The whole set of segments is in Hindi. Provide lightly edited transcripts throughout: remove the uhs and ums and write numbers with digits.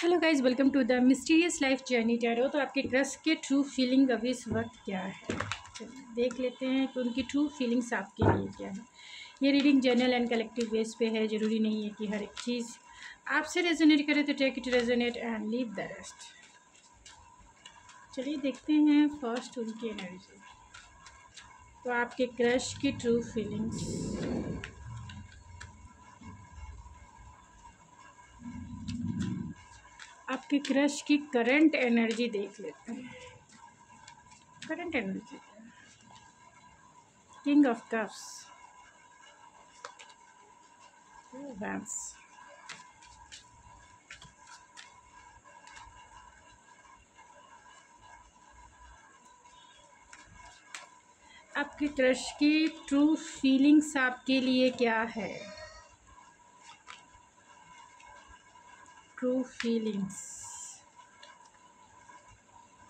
Hello guys, welcome to the mysterious life journey tarot. तो आपके क्रश के ट्रू फीलिंग अभी इस वक्त क्या है, चलिए देख लेते हैं कि उनकी ट्रू फीलिंग्स आपके लिए क्या है। ये reading general and collective base पे है, ज़रूरी नहीं है कि हर एक चीज़ आपसे रेजोनेट करे, तो take it resonate and leave the rest. चलिए देखते हैं फर्स्ट उनकी एनर्जी। तो आपके क्रश की ट्रू फीलिंग्स, आपके क्रश की करंट एनर्जी देख लेते हैं। Current energy, king of cups, wands, आपके क्रश की ट्रू फीलिंग्स आपके लिए क्या है। ट्रू फीलिंग्स,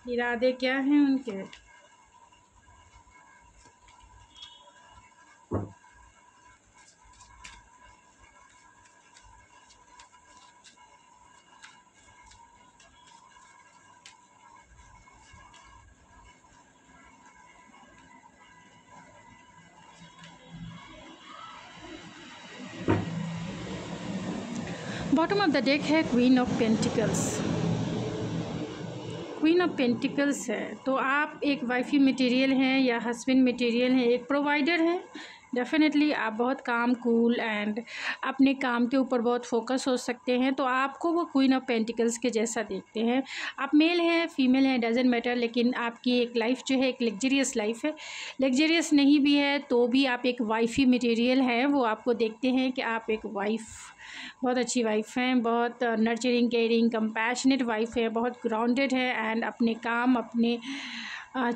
इरादे क्या हैं उनके। बॉटम ऑफ द डेक है queen of pentacles. Queen of pentacles है, तो आप एक वाइफी मटेरियल हैं या हस्बैंड मटेरियल हैं, एक प्रोवाइडर हैं। डेफिनेटली आप बहुत काम, कूल एंड अपने काम के ऊपर बहुत फोकस हो सकते हैं, तो आपको वो क्वीन ऑफ पेंटिकल्स के जैसा देखते हैं। आप मेल हैं, फीमेल हैं, डजेंट मैटर, लेकिन आपकी एक लाइफ जो है एक लग्जरियस लाइफ है। लग्जरियस नहीं भी है तो भी आप एक वाइफी मटेरियल हैं, वो आपको देखते हैं कि आप एक वाइफ, बहुत अच्छी वाइफ हैं, बहुत नर्चरिंग, केयरिंग, कंपैशनेट वाइफ है, बहुत ग्राउंडेड है एंड अपने काम, अपने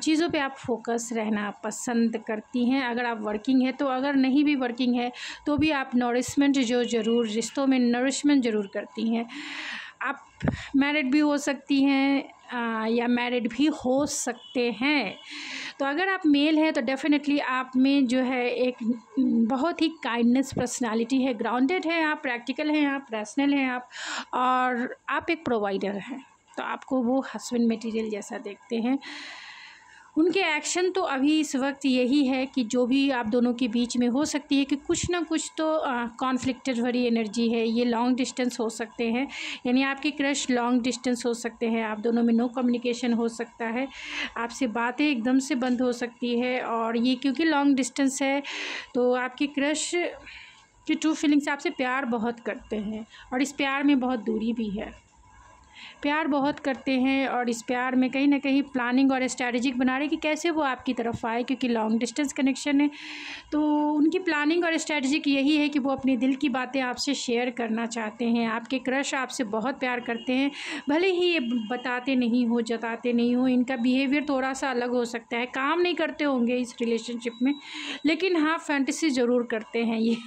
चीज़ों पे आप फोकस रहना पसंद करती हैं अगर आप वर्किंग है तो। अगर नहीं भी वर्किंग है तो भी आप नरिशमेंट जो ज़रूर, रिश्तों में नरिशमेंट ज़रूर करती हैं। आप मैरिड भी हो सकती हैं या मैरिड भी हो सकते हैं। तो अगर आप मेल हैं तो डेफिनेटली आप में जो है एक बहुत ही काइंडनेस पर्सनालिटी है, ग्राउंडेड है आप, प्रैक्टिकल हैं आप, रैशनल हैं आप, और आप एक प्रोवाइडर हैं, तो आपको वो हस्बैंड मटेरियल जैसा देखते हैं। उनके एक्शन तो अभी इस वक्त यही है कि जो भी आप दोनों के बीच में हो सकती है कि कुछ ना कुछ तो कॉन्फ्लिक्टेड भरी एनर्जी है। ये लॉन्ग डिस्टेंस हो सकते हैं, यानी आपके क्रश लॉन्ग डिस्टेंस हो सकते हैं, आप दोनों में नो कम्युनिकेशन हो सकता है, आपसे बातें एकदम से बंद हो सकती है। और ये क्योंकि लॉन्ग डिस्टेंस है तो आपके क्रश की ट्रू फीलिंग्स आपसे प्यार बहुत करते हैं और इस प्यार में बहुत दूरी भी है। प्यार बहुत करते हैं और इस प्यार में कहीं ना कहीं प्लानिंग और स्ट्रैटेजिक बना रहे कि कैसे वो आपकी तरफ आए, क्योंकि लॉन्ग डिस्टेंस कनेक्शन है। तो उनकी प्लानिंग और स्ट्रैटेजिक यही है कि वो अपने दिल की बातें आपसे शेयर करना चाहते हैं। आपके क्रश आपसे बहुत प्यार करते हैं, भले ही ये बताते नहीं हो, जताते नहीं हो, इनका बिहेवियर थोड़ा सा अलग हो सकता है, काम नहीं करते होंगे इस रिलेशनशिप में, लेकिन हाँ फैंटेसी ज़रूर करते हैं। ये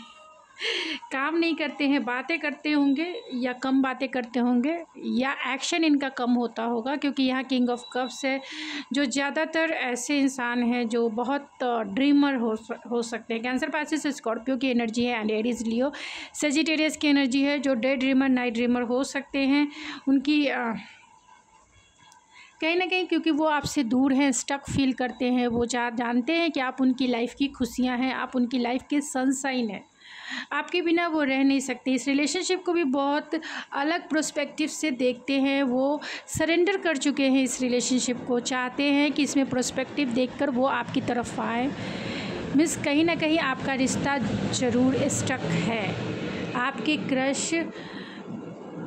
काम नहीं करते हैं, बातें करते होंगे या कम बातें करते होंगे या एक्शन इनका कम होता होगा, क्योंकि यहाँ किंग ऑफ कप्स है, जो ज़्यादातर ऐसे इंसान हैं जो बहुत ड्रीमर हो सकते हैं। कैंसर, पाइसेस, स्कॉर्पियो की एनर्जी है एंड एरीज, लियो, सेजिटेरियस की एनर्जी है, जो डे ड्रीमर, नाइट ड्रीमर हो सकते हैं। उनकी कहीं ना कहीं क्योंकि वो आपसे दूर हैं, स्टक फील करते हैं, वो जानते हैं कि आप उनकी लाइफ की खुशियाँ हैं, आप उनकी लाइफ के सनशाइन हैं, आपके बिना वो रह नहीं सकते। इस रिलेशनशिप को भी बहुत अलग प्रोस्पेक्टिव से देखते हैं, वो सरेंडर कर चुके हैं इस रिलेशनशिप को, चाहते हैं कि इसमें प्रोस्पेक्टिव देखकर वो आपकी तरफ आए। मिस कहीं ना कहीं आपका रिश्ता ज़रूर स्टक है, आपके क्रश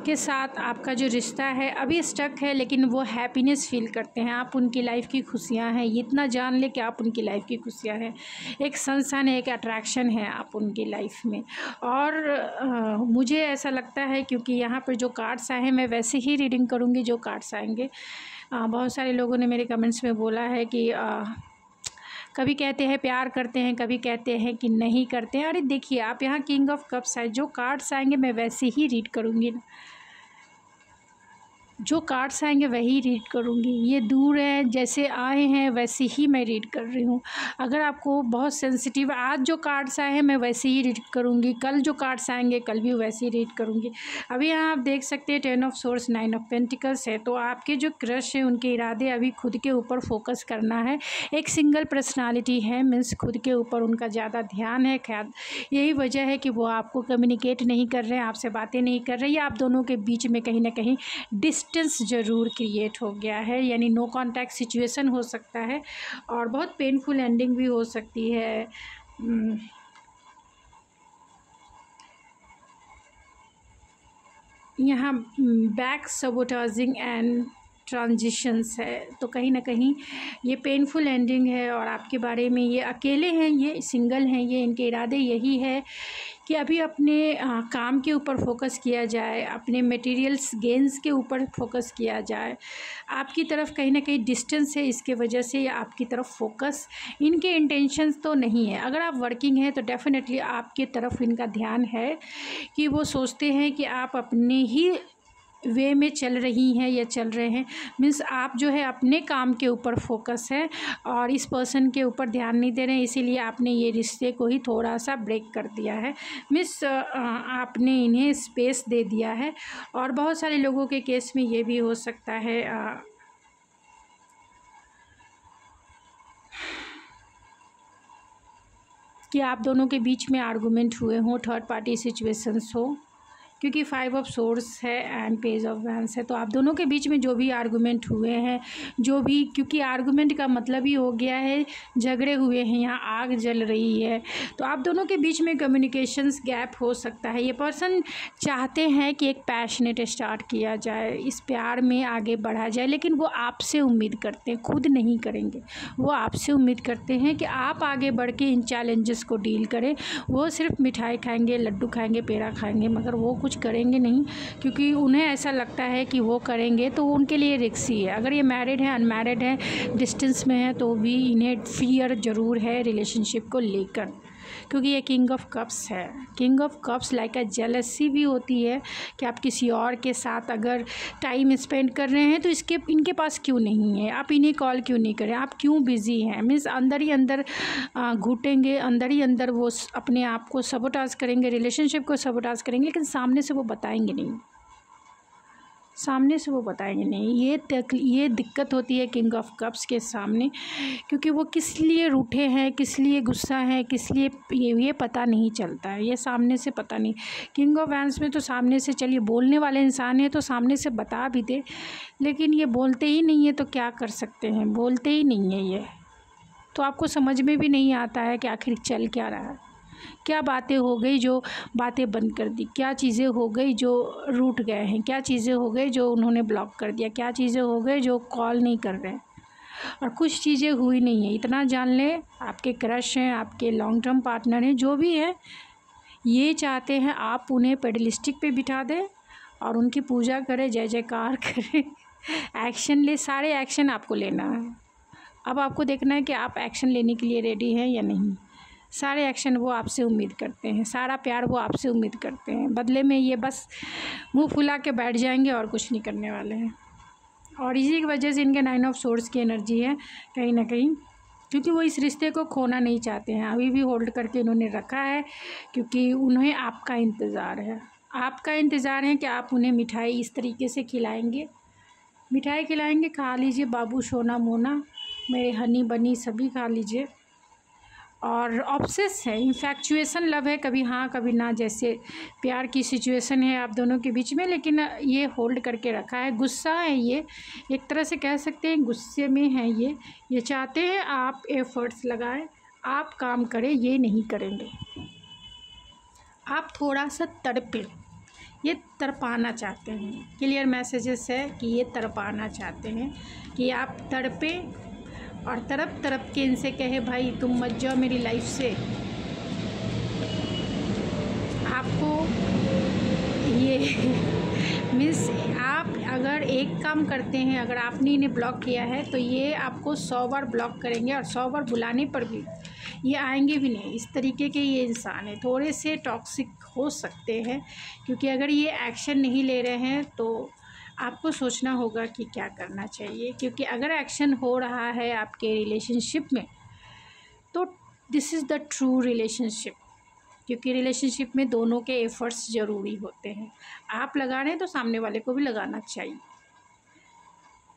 के साथ आपका जो रिश्ता है अभी स्टक है, लेकिन वो हैप्पीनेस फील करते हैं, आप उनकी लाइफ की खुशियाँ हैं। इतना जान ले कि आप उनकी लाइफ की खुशियाँ हैं, एक सनशाइन है, एक अट्रैक्शन है आप उनकी लाइफ में। और मुझे ऐसा लगता है, क्योंकि यहाँ पर जो कार्ड्स आए हैं मैं वैसे ही रीडिंग करूँगी जो कार्ड्स आएंगे। बहुत सारे लोगों ने मेरे कमेंट्स में बोला है कि कभी कहते हैं प्यार करते हैं, कभी कहते हैं कि नहीं करते हैं। अरे देखिए, आप यहाँ किंग ऑफ कप्स है, जो कार्ड्स आएंगे मैं वैसे ही रीड करूँगी ना। जो कार्ड्स आएंगे वही रीड करूँगी। ये दूर है, जैसे आए हैं वैसे ही मैं रीड कर रही हूँ। अगर आपको बहुत सेंसिटिव, आज जो कार्ड्स आए हैं मैं वैसे ही रीड करूँगी, कल जो कार्ड्स आएंगे कल भी वैसे ही रीड करूँगी। अभी यहाँ आप देख सकते हैं 10 ऑफ सोर्स 9 ऑफ पेंटिकल्स है। तो आपके जो क्रश है उनके इरादे अभी खुद के ऊपर फोकस करना है। एक सिंगल पर्सनालिटी है, मीन्स खुद के ऊपर उनका ज़्यादा ध्यान है। ख्याल यही वजह है कि वो आपको कम्युनिकेट नहीं कर रहे हैं, आपसे बातें नहीं कर रहे, या आप दोनों के बीच में कहीं ना कहीं डिस्टेंस ज़रूर क्रिएट हो गया है, यानी नो कांटेक्ट सिचुएशन हो सकता है और बहुत पेनफुल एंडिंग भी हो सकती है। यहाँ बैक सबोटाजिंग एंड ट्रांजिशंस है, तो कहीं ना कहीं ये पेनफुल एंडिंग है और आपके बारे में ये अकेले हैं, ये सिंगल हैं, ये इनके इरादे यही है कि अभी अपने काम के ऊपर फोकस किया जाए, अपने मटेरियल्स गेंस के ऊपर फोकस किया जाए। आपकी तरफ कहीं ना कहीं डिस्टेंस है, इसके वजह से आपकी तरफ फोकस, इनके इंटेंशंस तो नहीं है। अगर आप वर्किंग हैं तो डेफिनेटली आपकी तरफ इनका ध्यान है कि वो सोचते हैं कि आप अपने ही वे में चल रही हैं या चल रहे हैं, मीन्स आप जो है अपने काम के ऊपर फोकस है और इस पर्सन के ऊपर ध्यान नहीं दे रहे हैं, इसीलिए आपने ये रिश्ते को ही थोड़ा सा ब्रेक कर दिया है, मीन्स आपने इन्हें स्पेस दे दिया है। और बहुत सारे लोगों के केस में ये भी हो सकता है कि आप दोनों के बीच में आर्गुमेंट हुए हों, थर्ड पार्टी सिचुएशंस हो, क्योंकि 5 ऑफ सोर्स है एंड पेज ऑफ वैंस है। तो आप दोनों के बीच में जो भी आर्गुमेंट हुए हैं, जो भी, क्योंकि आर्गुमेंट का मतलब ही हो गया है झगड़े हुए हैं, यहाँ आग जल रही है, तो आप दोनों के बीच में कम्युनिकेशंस गैप हो सकता है। ये पर्सन चाहते हैं कि एक पैशनेट स्टार्ट किया जाए, इस प्यार में आगे बढ़ा जाए, लेकिन वो आपसे उम्मीद करते हैं, खुद नहीं करेंगे, वो आपसे उम्मीद करते हैं कि आप आगे बढ़ के इन चैलेंजेस को डील करें। वो सिर्फ मिठाई खाएंगे, लड्डू खाएंगे, पेड़ा खाएंगे, मगर वो कुछ करेंगे नहीं, क्योंकि उन्हें ऐसा लगता है कि वो करेंगे तो उनके लिए रिस्की है। अगर ये मैरिड है, अनमैरिड है, डिस्टेंस में है, तो भी इन्हें फियर ज़रूर है रिलेशनशिप को लेकर, क्योंकि ये किंग ऑफ कप्स है। King of cups like a jealousy भी होती है कि आप किसी और के साथ अगर टाइम स्पेंड कर रहे हैं तो इनके पास क्यों नहीं है, आप इन्हें कॉल क्यों नहीं करें, आप क्यों बिज़ी हैं, मीन्स अंदर ही अंदर घुटेंगे, अंदर ही अंदर वो अपने आप को सबोटाज करेंगे, रिलेशनशिप को सबोटाज करेंगे, लेकिन सामने से वो बताएंगे नहीं, सामने से वो बताएंगे नहीं। ये दिक्कत होती है किंग ऑफ कप्स के सामने, क्योंकि वो किस लिए रूठे हैं, किस लिए गुस्सा है, किस लिए ये पता नहीं चलता है, ये सामने से पता नहीं। किंग ऑफ वैंस में तो सामने से, चलिए बोलने वाले इंसान है तो सामने से बता भी दे, लेकिन ये बोलते ही नहीं है, तो क्या कर सकते हैं, बोलते ही नहीं है ये, तो आपको समझ में भी नहीं आता है कि आखिर चल क्या रहा है, क्या बातें हो गई जो बातें बंद कर दी, क्या चीज़ें हो गई जो रूठ गए हैं, क्या चीज़ें हो गई जो उन्होंने ब्लॉक कर दिया, क्या चीज़ें हो गई जो कॉल नहीं कर रहे हैं, और कुछ चीज़ें हुई नहीं है। इतना जान ले, आपके क्रश हैं, आपके लॉन्ग टर्म पार्टनर हैं, जो भी है, ये चाहते हैं आप उन्हें पेडलिस्टिक पे बिठा दें और उनकी पूजा करें, जय जयकार करें, एक्शन ले, सारे एक्शन आपको लेना है। अब आपको देखना है कि आप एक्शन लेने के लिए रेडी हैं या नहीं। सारे एक्शन वो आपसे उम्मीद करते हैं, सारा प्यार वो आपसे उम्मीद करते हैं, बदले में ये बस मुंह फुला के बैठ जाएंगे और कुछ नहीं करने वाले हैं। और इसी की वजह से इनके 9 ऑफ सोर्स की एनर्जी है कहीं ना कहीं, क्योंकि वो इस रिश्ते को खोना नहीं चाहते हैं, अभी भी होल्ड करके इन्होंने रखा है, क्योंकि उन्हें आपका इंतज़ार है, आपका इंतज़ार है कि आप उन्हें मिठाई इस तरीके से खिलाएँगे, मिठाई खिलाएँगे, खा लीजिए बाबू सोना मोना, मेरे हनी बनी सभी खा लीजिए। और ऑब्सेस है, इन्फैक्चुएशन लव है, कभी हाँ कभी ना, जैसे प्यार की सिचुएशन है आप दोनों के बीच में, लेकिन ये होल्ड करके रखा है, गुस्सा है, ये एक तरह से कह सकते हैं गुस्से में है, ये चाहते हैं आप एफर्ट्स लगाएं, आप काम करें, ये नहीं करेंगे, आप थोड़ा सा तड़पें, ये तड़पाना चाहते हैं। क्लियर मैसेजेस है कि ये तड़पाना चाहते हैं कि आप तड़पें और तड़प के इनसे कहे भाई तुम मत जाओ मेरी लाइफ से। आपको ये मीन्स आप अगर एक काम करते हैं, अगर आपने इन्हें ब्लॉक किया है तो ये आपको 100 बार ब्लॉक करेंगे और 100 बार बुलाने पर भी ये आएंगे भी नहीं। इस तरीके के ये इंसान है, थोड़े से टॉक्सिक हो सकते हैं, क्योंकि अगर ये एक्शन नहीं ले रहे हैं तो आपको सोचना होगा कि क्या करना चाहिए, क्योंकि अगर एक्शन हो रहा है आपके रिलेशनशिप में तो this is the true relationship, क्योंकि रिलेशनशिप में दोनों के एफ़र्ट्स ज़रूरी होते हैं। आप लगा रहे हैं तो सामने वाले को भी लगाना चाहिए,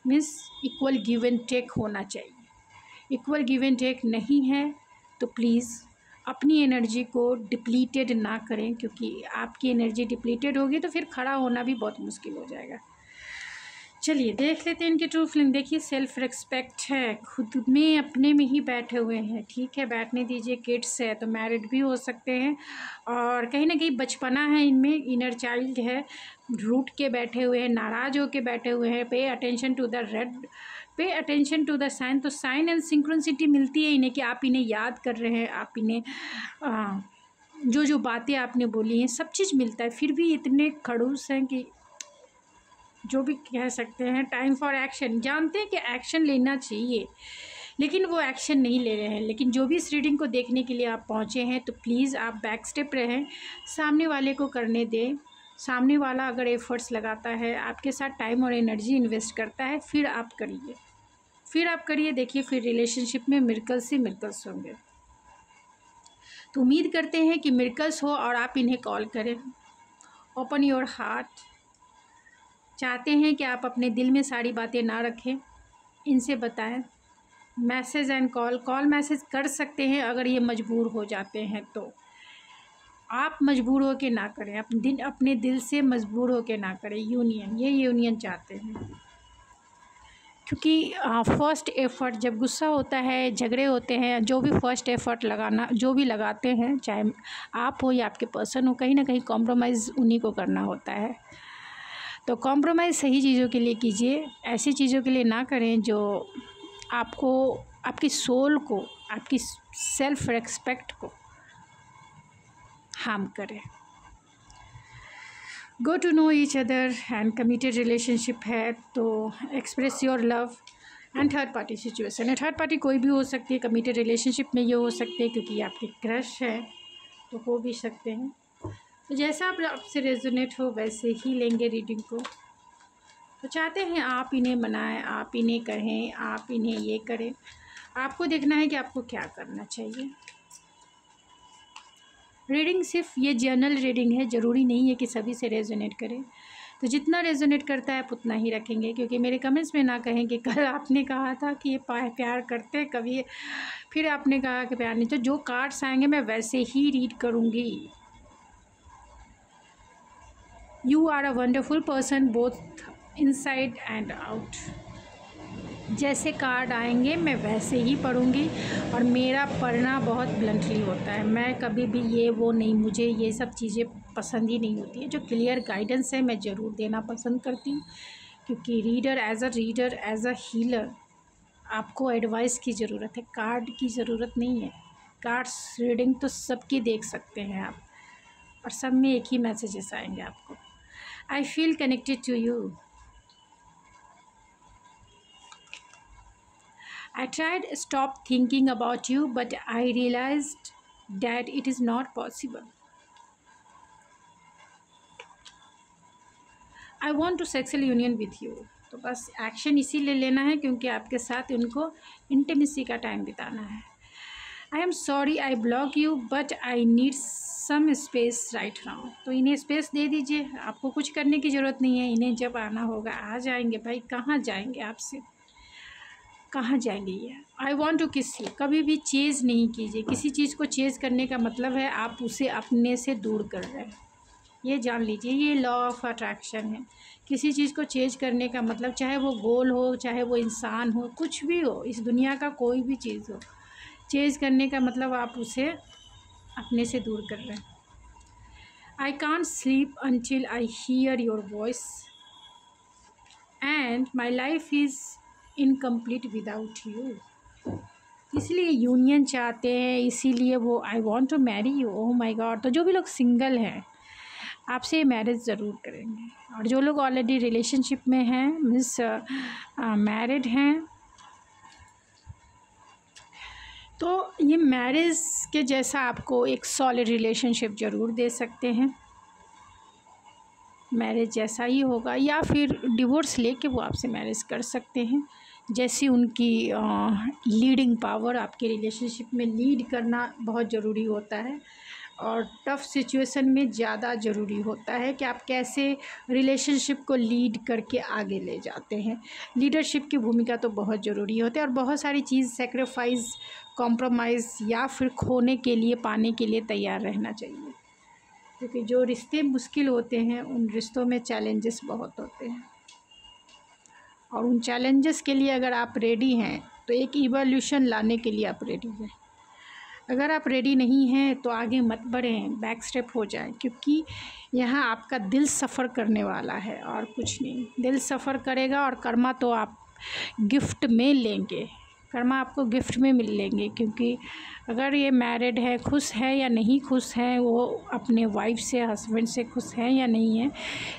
means equal give and take होना चाहिए। इक्वल गिव एंड टेक नहीं है तो प्लीज़ अपनी एनर्जी को डिप्लीटेड ना करें, क्योंकि आपकी एनर्जी डिप्लीटेड होगी तो फिर खड़ा होना भी बहुत मुश्किल हो जाएगा। चलिए देख लेते हैं इनकी ट्रू फीलिंग। देखिए सेल्फ रिस्पेक्ट है, खुद में अपने में ही बैठे हुए हैं, ठीक है बैठने दीजिए। किड्स है तो मैरिड भी हो सकते हैं, और कहीं ना कहीं बचपना है इनमें, इनर चाइल्ड है, रूठ के बैठे हुए हैं, नाराज़ होके बैठे हुए हैं। Pay attention to the red, pay attention to the sign. तो साइन एंड सिंक्रोनिसिटी मिलती है इन्हें कि आप इन्हें याद कर रहे हैं, आप इन्हें जो जो बातें आपने बोली हैं सब चीज़ मिलता है। फिर भी इतने खड़ूस हैं कि जो भी कह सकते हैं, टाइम फॉर एक्शन, जानते हैं कि एक्शन लेना चाहिए लेकिन वो एक्शन नहीं ले रहे हैं। लेकिन जो भी इस रीडिंग को देखने के लिए आप पहुँचे हैं तो प्लीज़ आप बैक स्टेप रहें, सामने वाले को करने दें। सामने वाला अगर एफ़र्ट्स लगाता है, आपके साथ टाइम और एनर्जी इन्वेस्ट करता है, फिर आप करिए, फिर आप करिए। देखिए फिर रिलेशनशिप में मिरेकल्स ही मिरेकल्स होंगे। तो उम्मीद करते हैं कि मिरेकल्स हो और आप इन्हें कॉल करें। Open your heart. चाहते हैं कि आप अपने दिल में सारी बातें ना रखें, इनसे बताएं। मैसेज एंड कॉल मैसेज कर सकते हैं अगर ये मजबूर हो जाते हैं तो। आप मजबूर हो के ना करें, अपने दिल से मजबूर हो के ना करें। यूनियन, ये यूनियन चाहते हैं, क्योंकि फ़र्स्ट एफ़र्ट जब गुस्सा होता है, झगड़े होते हैं, जो भी फ़र्स्ट एफ़र्ट लगाना, जो भी लगाते हैं, चाहे आप हो या आपके पर्सन हो, कहीं ना कहीं कॉम्प्रोमाइज़ उन्हीं को करना होता है। तो कॉम्प्रोमाइज़ सही चीज़ों के लिए कीजिए, ऐसी चीज़ों के लिए ना करें जो आपको, आपकी सोल को, आपकी सेल्फ रिस्पेक्ट को हार्म करे। Go to know each other and committed relationship है तो express your love and third party situation है। थर्ड पार्टी कोई भी हो सकती है, कमिटेड रिलेशनशिप में ये हो सकते हैं क्योंकि आपके क्रश है तो हो भी सकते हैं। तो जैसा आपसे रेजोनेट हो वैसे ही लेंगे रीडिंग को। तो चाहते हैं आप इन्हें मनाएं, आप इन्हें कहें, आप इन्हें ये करें। आपको देखना है कि आपको क्या करना चाहिए। रीडिंग सिर्फ ये जनरल रीडिंग है, ज़रूरी नहीं है कि सभी से रेजोनेट करें। तो जितना रेजोनेट करता है आप उतना ही रखेंगे, क्योंकि मेरे कमेंट्स में ना कहें कि कल आपने कहा था कि ये प्यार करते कभी, फिर आपने कहा कि प्यार नहीं। तो जो कार्ड्स आएंगे मैं वैसे ही रीड करूँगी। You are a wonderful person both inside and out. जैसे कार्ड आएंगे मैं वैसे ही पढ़ूँगी, और मेरा पढ़ना बहुत ब्लंटली होता है। मैं कभी भी ये वो नहीं, मुझे ये सब चीज़ें पसंद ही नहीं होती है। जो क्लियर गाइडेंस है मैं ज़रूर देना पसंद करती हूँ, क्योंकि रीडर, एज अ हीलर आपको एडवाइस की ज़रूरत है, कार्ड की ज़रूरत नहीं है। कार्ड्स रीडिंग तो सबकी देख सकते हैं आप, और सब में एक ही मैसेजेस आएंगे आपको। I feel connected to you. I tried to stop thinking about you, but I realized that it is not possible. I want to sexual union with you. तो बस एक्शन इसीलिए लेना है क्योंकि आपके साथ उनको इंटीमेसी का टाइम बिताना है। I am sorry I block you, but I need some space right now. तो इन्हें स्पेस दे दीजिए, आपको कुछ करने की ज़रूरत नहीं है। इन्हें जब आना होगा आ जाएंगे भाई, कहाँ जाएंगे आपसे, कहाँ जाएंगे ये। आई वॉन्ट टू किस यू। कभी भी चेज़ नहीं कीजिए, किसी चीज़ को चेज़ करने का मतलब है आप उसे अपने से दूर कर रहे हैं। ये जान लीजिए, ये लॉ ऑफ अट्रैक्शन है। किसी चीज़ को चेज़ करने का मतलब, चाहे वो गोल हो, चाहे वो इंसान हो, कुछ भी हो, इस दुनिया का कोई भी चीज़ हो, चेज़ करने का मतलब आप उसे अपने से दूर कर रहे हैं। I can't sleep until I hear your voice and my life is incomplete without you. इसलिए यूनियन चाहते हैं, इसीलिए वो I want to marry you. Oh my God. तो जो भी लोग सिंगल हैं आपसे मैरिज ज़रूर करेंगे, और जो लोग ऑलरेडी रिलेशनशिप में हैं, मीन्स मैरिड हैं, तो ये मैरिज के जैसा आपको एक सॉलिड रिलेशनशिप ज़रूर दे सकते हैं। मैरिज जैसा ही होगा, या फिर डिवोर्स लेके वो आपसे मैरिज कर सकते हैं। जैसी उनकी लीडिंग पावर, आपके रिलेशनशिप में लीड करना बहुत ज़रूरी होता है, और टफ़ सिचुएशन में ज़्यादा ज़रूरी होता है कि आप कैसे रिलेशनशिप को लीड करके आगे ले जाते हैं। लीडरशिप की भूमिका तो बहुत ज़रूरी होती है, और बहुत सारी चीज़ सेक्रीफाइस, कॉम्प्रोमाइज़ या फिर खोने के लिए, पाने के लिए तैयार रहना चाहिए, क्योंकि जो रिश्ते मुश्किल होते हैं उन रिश्तों में चैलेंजेस बहुत होते हैं, और उन चैलेंजेस के लिए अगर आप रेडी हैं तो एक इवोल्यूशन लाने के लिए आप रेडी हैं। अगर आप रेडी नहीं हैं तो आगे मत बढ़ें, बैक स्टेप हो जाए, क्योंकि यहाँ आपका दिल सफ़र करने वाला है और कुछ नहीं। दिल सफ़र करेगा, और कर्मा तो आप गिफ्ट में लेंगे, कर्मा आपको गिफ्ट में मिल लेंगे। क्योंकि अगर ये मैरिड है, खुश है या नहीं खुश है, वो अपने वाइफ से, हस्बैंड से खुश है या नहीं है,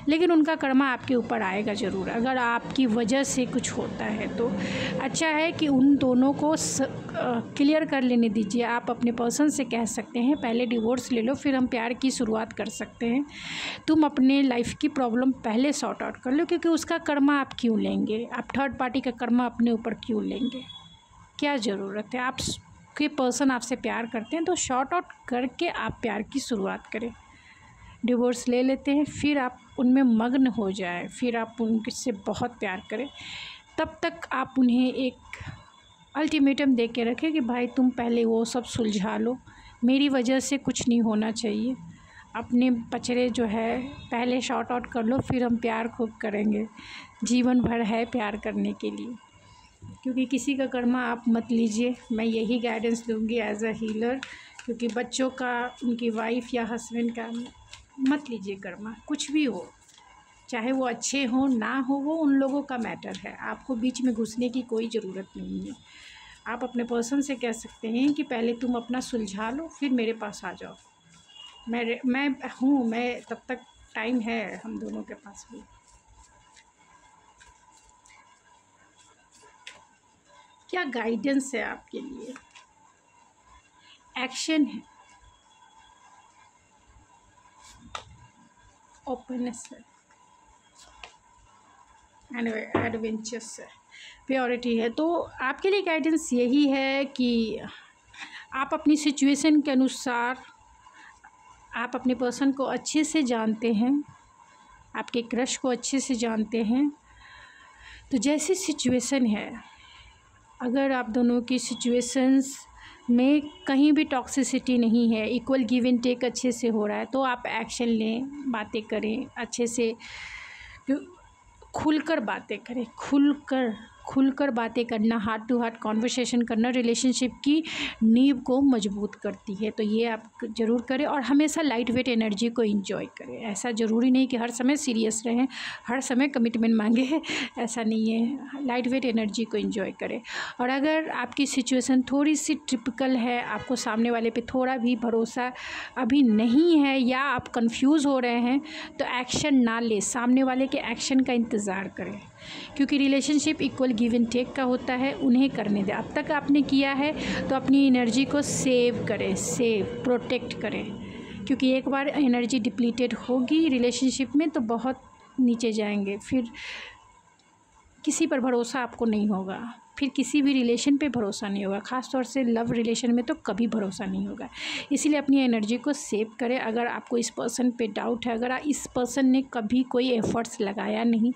लेकिन उनका कर्मा आपके ऊपर आएगा ज़रूर। अगर आपकी वजह से कुछ होता है तो अच्छा है कि उन दोनों को क्लियर कर लेने दीजिए। आप अपने पर्सन से कह सकते हैं पहले डिवोर्स ले लो, फिर हम प्यार की शुरुआत कर सकते हैं। तुम अपने लाइफ की प्रॉब्लम पहले सॉर्ट आउट कर लो, क्योंकि उसका कर्मा आप क्यों लेंगे? आप थर्ड पार्टी का कर्मा अपने ऊपर क्यों लेंगे? क्या ज़रूरत है? आप के पर्सन आपसे प्यार करते हैं तो शॉर्ट आउट करके आप प्यार की शुरुआत करें। डिवोर्स ले लेते हैं, फिर आप उनमें मग्न हो जाए, फिर आप उनसे बहुत प्यार करें। तब तक आप उन्हें एक अल्टीमेटम दे के रखें कि भाई तुम पहले वो सब सुलझा लो, मेरी वजह से कुछ नहीं होना चाहिए। अपने पचड़े जो है पहले शॉर्ट आउट कर लो, फिर हम प्यार खूब करेंगे। जीवन भर है प्यार करने के लिए, क्योंकि किसी का कर्मा आप मत लीजिए। मैं यही गाइडेंस दूंगी एज अ हीलर, क्योंकि बच्चों का, उनकी वाइफ या हस्बैंड का मत लीजिए कर्मा। कुछ भी हो, चाहे वो अच्छे हो ना हो, वो उन लोगों का मैटर है, आपको बीच में घुसने की कोई ज़रूरत नहीं है। आप अपने पर्सन से कह सकते हैं कि पहले तुम अपना सुलझा लो, फिर मेरे पास आ जाओ। मैं हूँ, मैं तब तक टाइम है हम दोनों के पास भी। क्या गाइडेंस है आपके लिए? एक्शन है, ओपननेस है, एडवेंचर्स है, प्योरिटी है। तो आपके लिए गाइडेंस यही है कि आप अपनी सिचुएशन के अनुसार, आप अपने पर्सन को अच्छे से जानते हैं, आपके क्रश को अच्छे से जानते हैं। तो जैसी सिचुएशन है, अगर आप दोनों की सिचुएशंस में कहीं भी टॉक्सिसिटी नहीं है, इक्वल गिव एंड टेक अच्छे से हो रहा है, तो आप एक्शन लें, बातें करें अच्छे से, खुलकर बातें करें। खुलकर बातें करना, हार्ट टू हार्ट कॉन्वर्सेशन करना रिलेशनशिप की नींव को मजबूत करती है। तो ये आप ज़रूर करें, और हमेशा लाइट वेट एनर्जी को एंजॉय करें। ऐसा ज़रूरी नहीं कि हर समय सीरियस रहें, हर समय कमिटमेंट मांगे, ऐसा नहीं है। लाइट वेट एनर्जी को एंजॉय करें। और अगर आपकी सिचुएशन थोड़ी सी टिपिकल है, आपको सामने वाले पे थोड़ा भी भरोसा अभी नहीं है, या आप कंफ्यूज हो रहे हैं, तो एक्शन ना ले, सामने वाले के एक्शन का इंतज़ार करें। क्योंकि relationship equal give and take का होता है, उन्हें करने दें। अब तक आपने किया है तो अपनी एनर्जी को सेव करें, प्रोटेक्ट करें, क्योंकि एक बार एनर्जी डिप्लीटेड होगी रिलेशनशिप में तो बहुत नीचे जाएंगे, फिर किसी पर भरोसा आपको नहीं होगा, फिर किसी भी रिलेशन पे भरोसा नहीं होगा, ख़ास तौर से लव रिलेशन में तो कभी भरोसा नहीं होगा। इसीलिए अपनी एनर्जी को सेव करें। अगर आपको इस पर्सन पे डाउट है, अगर इस पर्सन ने कभी कोई एफ़र्ट्स लगाया नहीं,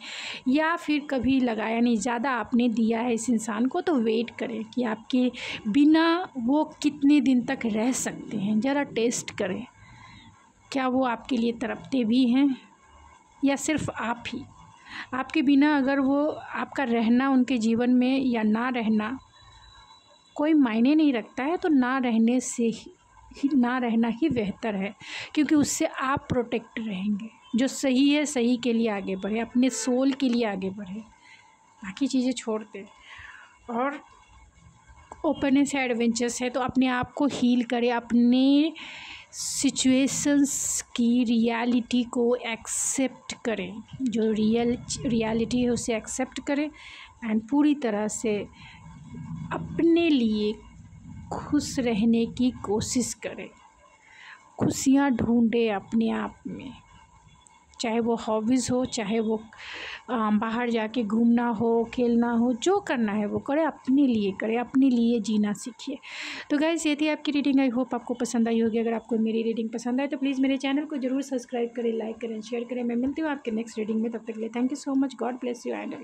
या फिर कभी लगाया नहीं, ज़्यादा आपने दिया है इस इंसान को, तो वेट करें कि आपके बिना वो कितने दिन तक रह सकते हैं। ज़रा टेस्ट करें, क्या वो आपके लिए तड़पते भी हैं, या सिर्फ आप ही। आपके बिना अगर वो, आपका रहना उनके जीवन में या ना रहना कोई मायने नहीं रखता है, तो ना रहना ही बेहतर है, क्योंकि उससे आप प्रोटेक्ट रहेंगे। जो सही है, सही के लिए आगे बढ़े, अपने सोल के लिए आगे बढ़े, बाकी चीज़ें छोड़ दें। और ओपननेस है, एडवेंचर्स है, तो अपने आप को हील करें, अपने सिचुएशंस की रियलिटी को एक्सेप्ट करें। जो रियलिटी है उसे एक्सेप्ट करें, एंड पूरी तरह से अपने लिए खुश रहने की कोशिश करें। खुशियाँ ढूंढें अपने आप में, चाहे वो हॉबीज़ हो, चाहे वो बाहर जाके घूमना हो, खेलना हो, जो करना है वो करे, अपने लिए करे, अपने लिए जीना सीखिए। तो गाइस ये थी आपकी रीडिंग। आई होप आपको पसंद आई होगी। अगर आपको मेरी रीडिंग पसंद आए तो प्लीज़ मेरे चैनल को जरूर सब्सक्राइब करें, लाइक करें, शेयर करें। मैं मिलती हूँ आपके नेक्स्ट रीडिंग में। तब तक के लिए thank you so much. God bless you and